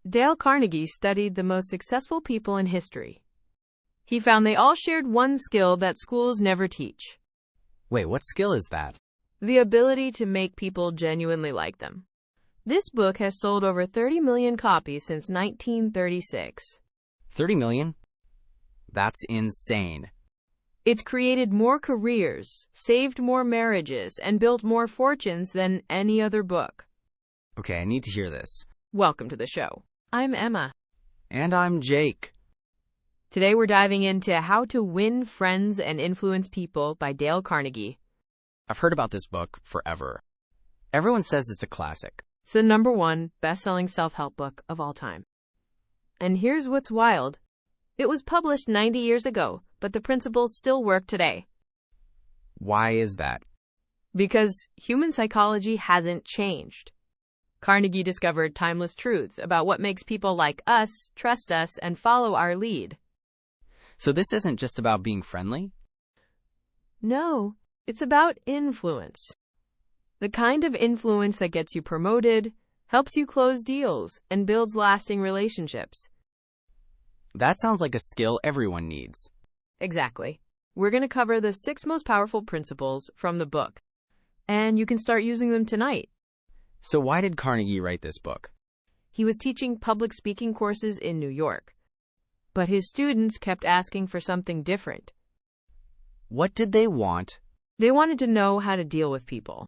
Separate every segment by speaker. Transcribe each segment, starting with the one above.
Speaker 1: Dale Carnegie studied the most successful people in history. He found they all shared one skill that schools never teach.
Speaker 2: Wait, what skill is that?
Speaker 1: The ability to make people genuinely like them. This book has sold over 30 million copies since 1936.
Speaker 2: 30 million? That's insane.
Speaker 1: It's created more careers, saved more marriages, and built more fortunes than any other book.
Speaker 2: Okay, I need to hear this.
Speaker 1: Welcome to the show. I'm Emma.
Speaker 2: And I'm Jake.
Speaker 1: Today we're diving into How to Win Friends and Influence People by Dale Carnegie.
Speaker 2: I've heard about this book forever. Everyone says it's a classic.
Speaker 1: It's the #1 best-selling self-help book of all time. And here's what's wild. It was published 90 years ago, but the principles still work today.
Speaker 2: Why is that?
Speaker 1: Because human psychology hasn't changed. Carnegie discovered timeless truths about what makes people like us, trust us, and follow our lead.
Speaker 2: So this isn't just about being friendly?
Speaker 1: No, it's about influence. The kind of influence that gets you promoted, helps you close deals, and builds lasting relationships.
Speaker 2: That sounds like a skill everyone needs.
Speaker 1: Exactly. We're going to cover the 6 most powerful principles from the book. And you can start using them tonight.
Speaker 2: So why did Carnegie write this book?
Speaker 1: He was teaching public speaking courses in New York. But his students kept asking for something different.
Speaker 2: What did they want?
Speaker 1: They wanted to know how to deal with people,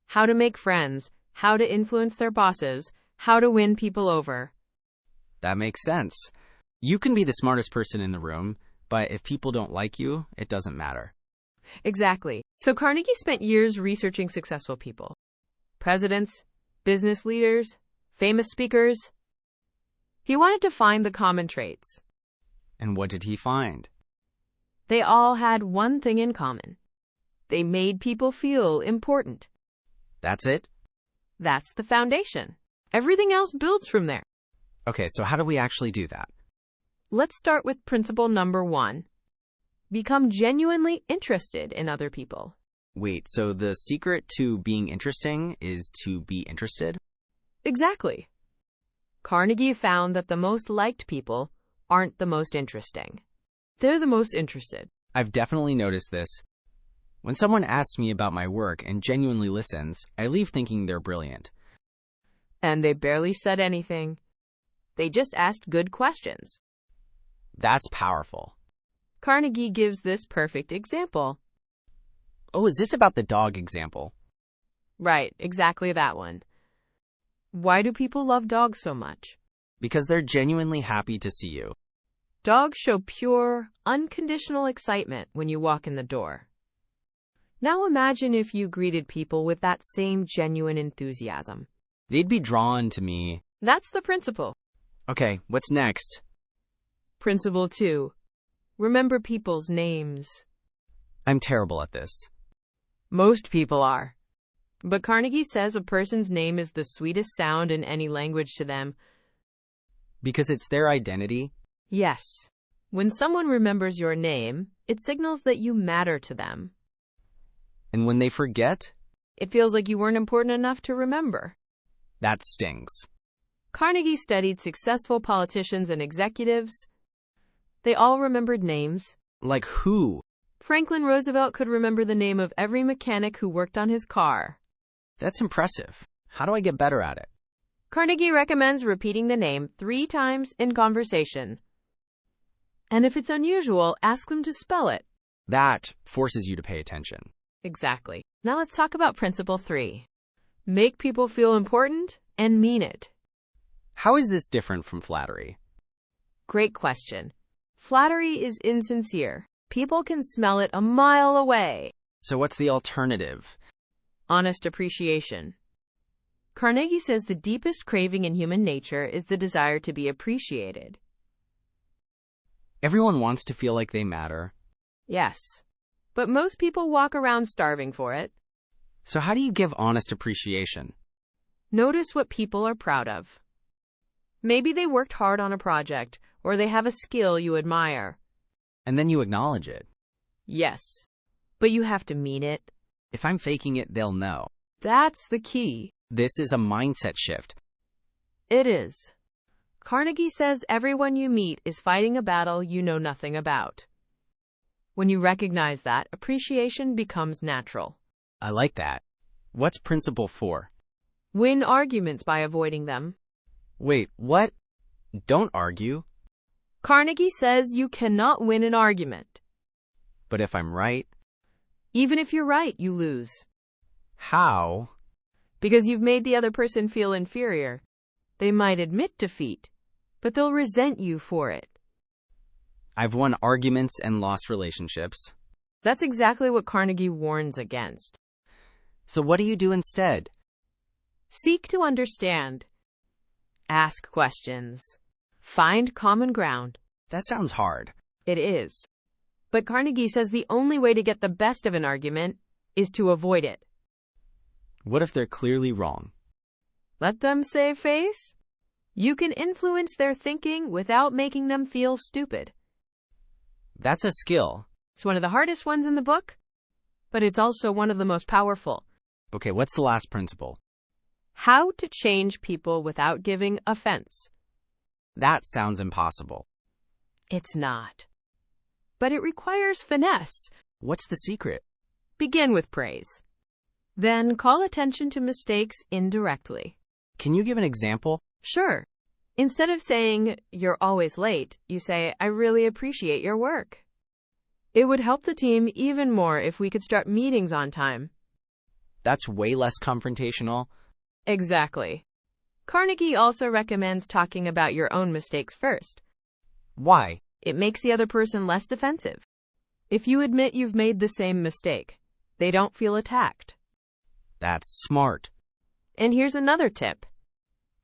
Speaker 1: how to make friends, how to influence their bosses, how to win people over.
Speaker 2: That makes sense. You can be the smartest person in the room, but if people don't like you, it doesn't matter.
Speaker 1: Exactly. So Carnegie spent years researching successful people. Presidents, business leaders, famous speakers. He wanted to find the common traits.
Speaker 2: And what did he find?
Speaker 1: They all had one thing in common. They made people feel important.
Speaker 2: That's it?
Speaker 1: That's the foundation. Everything else builds from there.
Speaker 2: Okay, so how do we actually do that?
Speaker 1: Let's start with principle #1. Become genuinely interested in other people.
Speaker 2: Wait, so the secret to being interesting is to be interested?
Speaker 1: Exactly. Carnegie found that the most liked people aren't the most interesting. They're the most interested.
Speaker 2: I've definitely noticed this. When someone asks me about my work and genuinely listens, I leave thinking they're brilliant.
Speaker 1: And they barely said anything. They just asked good questions.
Speaker 2: That's powerful.
Speaker 1: Carnegie gives this perfect example.
Speaker 2: Oh, is this about the dog example?
Speaker 1: Right, exactly that one. Why do people love dogs so much?
Speaker 2: Because they're genuinely happy to see you.
Speaker 1: Dogs show pure, unconditional excitement when you walk in the door. Now imagine if you greeted people with that same genuine enthusiasm.
Speaker 2: They'd be drawn to me.
Speaker 1: That's the principle.
Speaker 2: Okay, what's next?
Speaker 1: Principle 2. Remember people's names.
Speaker 2: I'm terrible at this.
Speaker 1: Most people are. But Carnegie says a person's name is the sweetest sound in any language to them.
Speaker 2: Because it's their identity?
Speaker 1: Yes. When someone remembers your name, it signals that you matter to them.
Speaker 2: And when they forget?
Speaker 1: It feels like you weren't important enough to remember.
Speaker 2: That stings.
Speaker 1: Carnegie studied successful politicians and executives. They all remembered names.
Speaker 2: Like who?
Speaker 1: Franklin Roosevelt could remember the name of every mechanic who worked on his car.
Speaker 2: That's impressive. How do I get better at it?
Speaker 1: Carnegie recommends repeating the name 3 times in conversation. And if it's unusual, ask them to spell it.
Speaker 2: That forces you to pay attention.
Speaker 1: Exactly. Now let's talk about principle 3. Make people feel important and mean it.
Speaker 2: How is this different from flattery?
Speaker 1: Great question. Flattery is insincere. People can smell it a mile away.
Speaker 2: So what's the alternative?
Speaker 1: Honest appreciation. Carnegie says the deepest craving in human nature is the desire to be appreciated.
Speaker 2: Everyone wants to feel like they matter.
Speaker 1: Yes. But most people walk around starving for it.
Speaker 2: So how do you give honest appreciation?
Speaker 1: Notice what people are proud of. Maybe they worked hard on a project, or they have a skill you admire.
Speaker 2: And then you acknowledge it.
Speaker 1: Yes. But you have to mean it.
Speaker 2: If I'm faking it, they'll know.
Speaker 1: That's the key.
Speaker 2: This is a mindset shift.
Speaker 1: It is. Carnegie says everyone you meet is fighting a battle you know nothing about. When you recognize that, appreciation becomes natural.
Speaker 2: I like that. What's principle 4?
Speaker 1: Win arguments by avoiding them.
Speaker 2: Wait, what? Don't argue.
Speaker 1: Carnegie says you cannot win an argument.
Speaker 2: But if I'm right?
Speaker 1: Even if you're right, you lose.
Speaker 2: How?
Speaker 1: Because you've made the other person feel inferior. They might admit defeat, but they'll resent you for it.
Speaker 2: I've won arguments and lost relationships.
Speaker 1: That's exactly what Carnegie warns against.
Speaker 2: So what do you do instead?
Speaker 1: Seek to understand. Ask questions. Find common ground.
Speaker 2: That sounds hard.
Speaker 1: It is. But Carnegie says the only way to get the best of an argument is to avoid it.
Speaker 2: What if they're clearly wrong?
Speaker 1: Let them save face. You can influence their thinking without making them feel stupid.
Speaker 2: That's a skill.
Speaker 1: It's one of the hardest ones in the book, but it's also one of the most powerful.
Speaker 2: Okay, what's the last principle?
Speaker 1: How to change people without giving offense.
Speaker 2: That sounds impossible.
Speaker 1: It's not. But it requires finesse.
Speaker 2: What's the secret?
Speaker 1: Begin with praise. Then call attention to mistakes indirectly.
Speaker 2: Can you give an example?
Speaker 1: Sure. Instead of saying, "You're always late," you say, "I really appreciate your work." It would help the team even more if we could start meetings on time.
Speaker 2: That's way less confrontational.
Speaker 1: Exactly. Carnegie also recommends talking about your own mistakes first.
Speaker 2: Why?
Speaker 1: It makes the other person less defensive. If you admit you've made the same mistake, they don't feel attacked.
Speaker 2: That's smart.
Speaker 1: And here's another tip.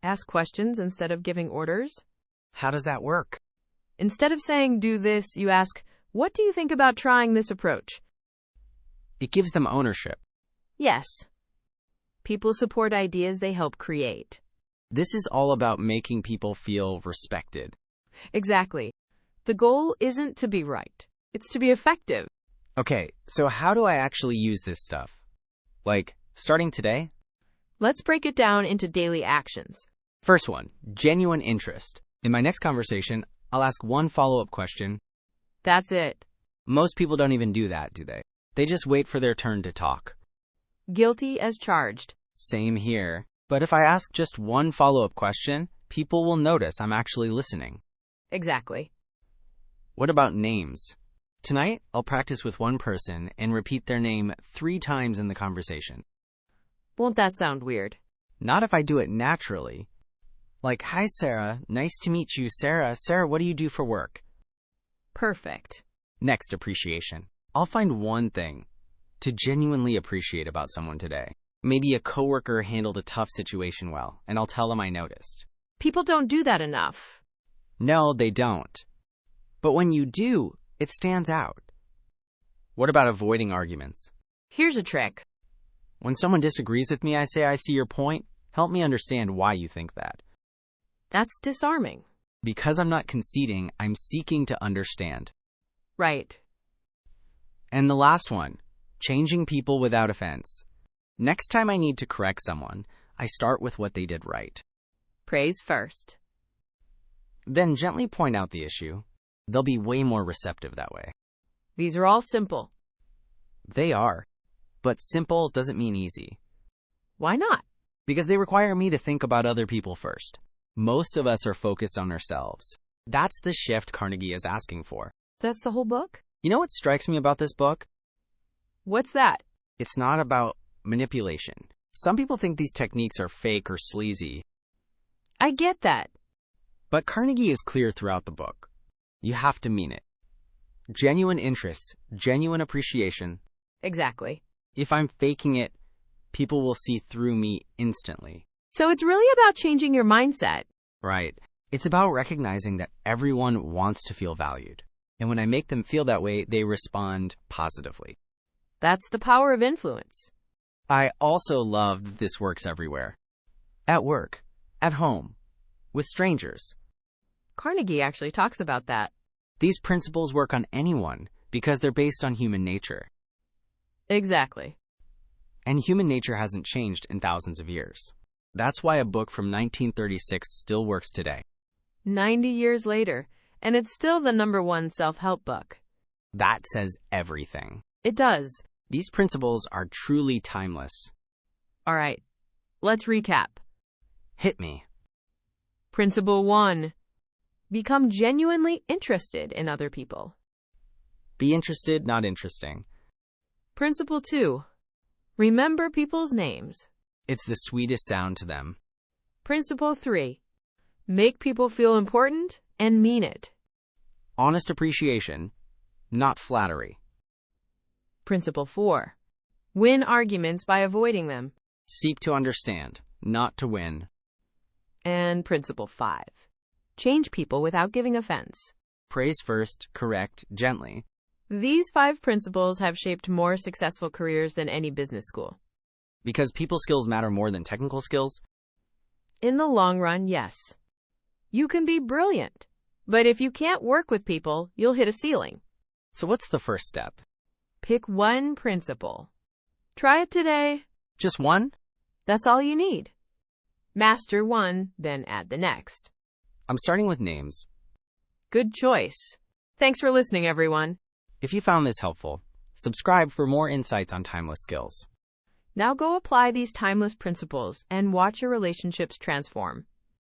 Speaker 1: Ask questions instead of giving orders.
Speaker 2: How does that work?
Speaker 1: Instead of saying, "Do this," you ask, "What do you think about trying this approach?"
Speaker 2: It gives them ownership.
Speaker 1: Yes. People support ideas they help create.
Speaker 2: This is all about making people feel respected.
Speaker 1: Exactly. The goal isn't to be right. It's to be effective.
Speaker 2: Okay, so how do I actually use this stuff? Like, starting today?
Speaker 1: Let's break it down into daily actions.
Speaker 2: First one, genuine interest. In my next conversation, I'll ask one follow-up question.
Speaker 1: That's it.
Speaker 2: Most people don't even do that, do they? They just wait for their turn to talk.
Speaker 1: Guilty as charged.
Speaker 2: Same here. But if I ask just one follow-up question, people will notice I'm actually listening.
Speaker 1: Exactly.
Speaker 2: What about names? Tonight, I'll practice with one person and repeat their name 3 times in the conversation.
Speaker 1: Won't that sound weird?
Speaker 2: Not if I do it naturally. Like, "Hi, Sarah. Nice to meet you, Sarah. Sarah, what do you do for work?"
Speaker 1: Perfect.
Speaker 2: Next, appreciation. I'll find one thing to genuinely appreciate about someone today. Maybe a coworker handled a tough situation well, and I'll tell them I noticed.
Speaker 1: People don't do that enough.
Speaker 2: No, they don't. But when you do, it stands out. What about avoiding arguments?
Speaker 1: Here's a trick.
Speaker 2: When someone disagrees with me, I say, "I see your point. Help me understand why you think that."
Speaker 1: That's disarming.
Speaker 2: Because I'm not conceding, I'm seeking to understand.
Speaker 1: Right.
Speaker 2: And the last one, changing people without offense. Next time I need to correct someone, I start with what they did right.
Speaker 1: Praise first.
Speaker 2: Then gently point out the issue. They'll be way more receptive that way.
Speaker 1: These are all simple.
Speaker 2: They are. But simple doesn't mean easy.
Speaker 1: Why not?
Speaker 2: Because they require me to think about other people first. Most of us are focused on ourselves. That's the shift Carnegie is asking for.
Speaker 1: That's the whole book?
Speaker 2: You know what strikes me about this book?
Speaker 1: What's that?
Speaker 2: It's not about manipulation. Some people think these techniques are fake or sleazy.
Speaker 1: I get that.
Speaker 2: But Carnegie is clear throughout the book. You have to mean it. Genuine interest, genuine appreciation.
Speaker 1: Exactly.
Speaker 2: If I'm faking it, people will see through me instantly.
Speaker 1: So it's really about changing your mindset.
Speaker 2: Right. It's about recognizing that everyone wants to feel valued. And when I make them feel that way, they respond positively.
Speaker 1: That's the power of influence.
Speaker 2: I also love that this works everywhere. At work, at home, with strangers.
Speaker 1: Carnegie actually talks about that.
Speaker 2: These principles work on anyone because they're based on human nature.
Speaker 1: Exactly.
Speaker 2: And human nature hasn't changed in thousands of years. That's why a book from 1936 still works today.
Speaker 1: 90 years later, and it's still the #1 self-help book.
Speaker 2: That says everything.
Speaker 1: It does.
Speaker 2: These principles are truly timeless.
Speaker 1: All right, let's recap.
Speaker 2: Hit me.
Speaker 1: Principle 1. Become genuinely interested in other people.
Speaker 2: Be interested, not interesting.
Speaker 1: Principle 2. Remember people's names.
Speaker 2: It's the sweetest sound to them.
Speaker 1: Principle 3. Make people feel important and mean it.
Speaker 2: Honest appreciation, not flattery.
Speaker 1: Principle 4. Win arguments by avoiding them.
Speaker 2: Seek to understand, not to win.
Speaker 1: And Principle 5. Change people without giving offense.
Speaker 2: Praise first, correct, gently.
Speaker 1: These 5 principles have shaped more successful careers than any business school.
Speaker 2: Because people skills matter more than technical skills?
Speaker 1: In the long run, yes. You can be brilliant, but if you can't work with people, you'll hit a ceiling.
Speaker 2: So what's the first step?
Speaker 1: Pick one principle. Try it today.
Speaker 2: Just one?
Speaker 1: That's all you need. Master one, then add the next.
Speaker 2: I'm starting with names.
Speaker 1: Good choice. Thanks for listening, everyone.
Speaker 2: If you found this helpful, subscribe for more insights on timeless skills.
Speaker 1: Now go apply these timeless principles and watch your relationships transform.